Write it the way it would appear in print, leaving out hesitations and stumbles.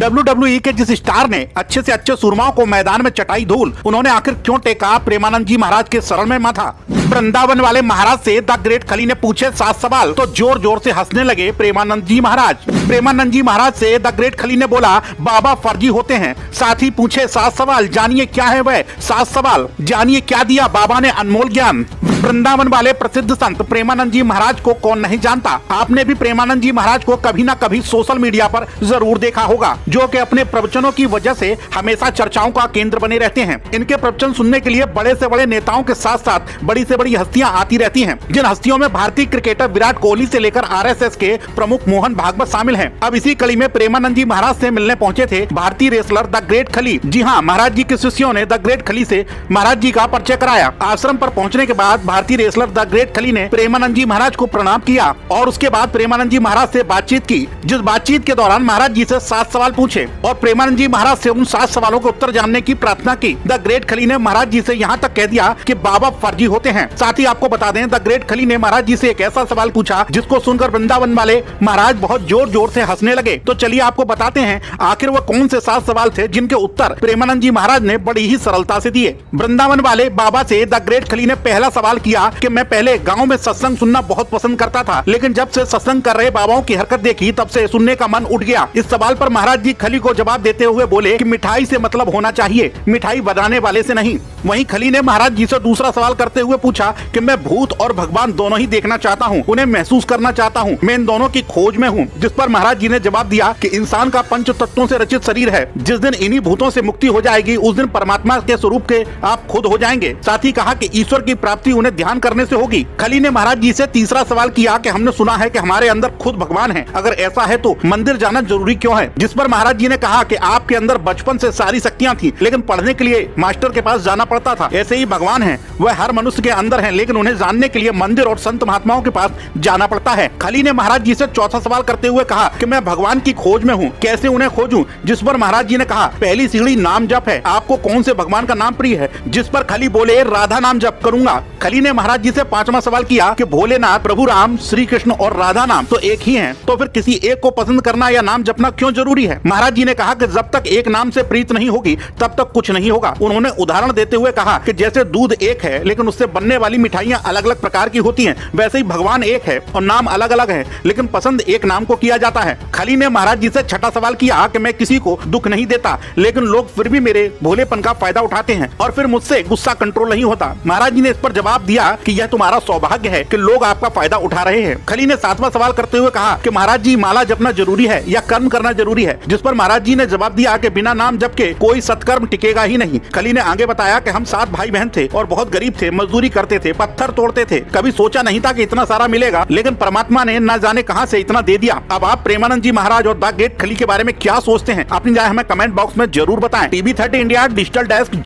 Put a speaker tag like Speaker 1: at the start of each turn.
Speaker 1: WWE के जिस star ने अच्छे से अच्छे सुरमाओं को मैदान में चटाई धूल, उन्होंने आखिर क्यों टेका प्रेमानंद जी महाराज के शरण में माथा। वृंदावन वाले महाराज से द ग्रेट खली ने पूछे 7 सवाल तो जोर जोर से हंसने लगे प्रेमानंद जी महाराज। प्रेमानंद जी महाराज से द ग्रेट खली ने बोला, बाबा फर्जी होते हैं। साथ ही पूछे 7 सवाल, जानिए क्या है वह 7 सवाल, जानिए क्या दिया बाबा ने अनमोल ज्ञान। वृंदावन वाले प्रसिद्ध संत प्रेमानंद जी महाराज को कौन नहीं जानता। आपने भी प्रेमानंद जी महाराज को कभी न कभी सोशल मीडिया पर जरूर देखा होगा, जो कि अपने प्रवचनों की वजह से हमेशा चर्चाओं का केंद्र बने रहते हैं। इनके प्रवचन सुनने के लिए बड़े से बड़े नेताओं के साथ साथ बड़ी से बड़ी हस्तियां आती रहती हैं, जिन हस्तियों में भारतीय क्रिकेटर विराट कोहली से लेकर RSS के प्रमुख मोहन भागवत शामिल हैं। अब इसी कड़ी में प्रेमानंद जी महाराज से मिलने पहुंचे थे भारतीय रेसलर द ग्रेट खली। जी हाँ, महाराज जी के शिष्यों ने द ग्रेट खली से महाराज जी का परिचय कराया। आश्रम पर पहुंचने के बाद भारतीय रेसलर द ग्रेट खली ने प्रेमानंद जी महाराज को प्रणाम किया और उसके बाद प्रेमानंद जी महाराज से बातचीत की, जिस बातचीत के दौरान महाराज जी से 7 सवाल पूछे और प्रेमानंद जी महाराज से उन 7 सवालों के उत्तर जानने की प्रार्थना की। द ग्रेट खली ने महाराज जी से यहाँ तक कह दिया कि बाबा फर्जी होते हैं। साथ ही आपको बता दें, द ग्रेट खली ने महाराज जी से एक ऐसा सवाल पूछा जिसको सुनकर वृंदावन वाले महाराज बहुत जोर जोर से हंसने लगे। तो चलिए आपको बताते हैं आखिर वो कौन से 7 सवाल थे जिनके उत्तर प्रेमानंद जी महाराज ने बड़ी ही सरलता से दिए। वृंदावन वाले बाबा से द ग्रेट खली ने पहला सवाल किया कि मैं पहले गांव में सत्संग सुनना बहुत पसंद करता था, लेकिन जब से सत्संग कर रहे बाबाओं की हरकत देखी तब से सुनने का मन उठ गया। इस सवाल पर महाराज जी खली को जवाब देते हुए बोले कि मिठाई से मतलब होना चाहिए, मिठाई बनाने वाले से नहीं। वहीं खली ने महाराज जी से दूसरा सवाल करते हुए पूछा कि मैं भूत और भगवान दोनों ही देखना चाहता हूँ, उन्हें महसूस करना चाहता हूँ, मैं इन दोनों की खोज में हूँ। जिस पर महाराज जी ने जवाब दिया कि इंसान का 5 तत्वों से रचित शरीर है, जिस दिन इन्हीं भूतों से मुक्ति हो जाएगी उस दिन परमात्मा के स्वरूप के आप खुद हो जाएंगे। साथ ही कहा कि ईश्वर की प्राप्ति उन्हें ध्यान करने से होगी। खली ने महाराज जी से तीसरा सवाल किया कि हमने सुना है कि हमारे अंदर खुद भगवान है, अगर ऐसा है तो मंदिर जाना जरूरी क्यों है। जिस पर महाराज जी ने कहा कि आपके अंदर बचपन से सारी शक्तियां थी, लेकिन पढ़ने के लिए मास्टर के पास जाना पड़ता था। ऐसे ही भगवान है, वह हर मनुष्य के अंदर है, लेकिन उन्हें जानने के लिए मंदिर और संत महात्माओं के पास जाना पड़ता है। खली ने महाराज जी से चौथा सवाल करते हुए कहा कि मैं भगवान की खोज में हूँ, कैसे उन्हें खोजूं। जिस पर महाराज जी ने कहा पहली सीढ़ी नाम जप है, आपको कौन से भगवान का नाम प्रिय है। जिस पर खली बोले राधा नाम जप करूंगा। खली ने महाराज जी से 5वां सवाल किया कि भोलेनाथ, प्रभु राम, श्री कृष्ण और राधा नाम तो एक ही हैं, तो फिर किसी एक को पसंद करना या नाम जपना क्यों जरूरी है। महाराज जी ने कहा कि जब तक एक नाम से प्रीत नहीं होगी तब तक कुछ नहीं होगा। उन्होंने उदाहरण देते हुए कहा कि जैसे दूध एक है लेकिन उससे बनने वाली मिठाइयां अलग अलग प्रकार की होती हैं, वैसे ही भगवान एक है और नाम अलग अलग है, लेकिन पसंद एक नाम को किया जाता है। खली ने महाराज जी से 6वां सवाल किया कि मैं किसी को दुख नहीं देता, लेकिन लोग फिर भी मेरे भोलेपन का फायदा उठाते हैं और फिर मुझसे गुस्सा कंट्रोल नहीं होता। महाराज जी ने इस पर जवाब दिया कि यह तुम्हारा सौभाग्य है कि लोग आपका फायदा उठा रहे हैं। खली ने 7वां सवाल करते हुए कहा कि महाराज जी माला जपना जरूरी है या कर्म करना जरूरी है। जिस पर महाराज जी ने जवाब दिया कि बिना नाम जप के कोई सत्कर्म टिकेगा ही नहीं। खली ने आगे बताया कि हम 7 भाई बहन थे और बहुत गरीब थे, मजदूरी करते थे, पत्थर तोड़ते थे, कभी सोचा नहीं था कि इतना सारा मिलेगा, लेकिन परमात्मा ने न जाने कहां से इतना दे दिया। अब आप प्रेमानंद जी महाराज और द ग्रेट खली के बारे में क्या सोचते हैं, अपनी राय हमें कमेंट बॉक्स में जरूर बताएं। TV30 India digital desk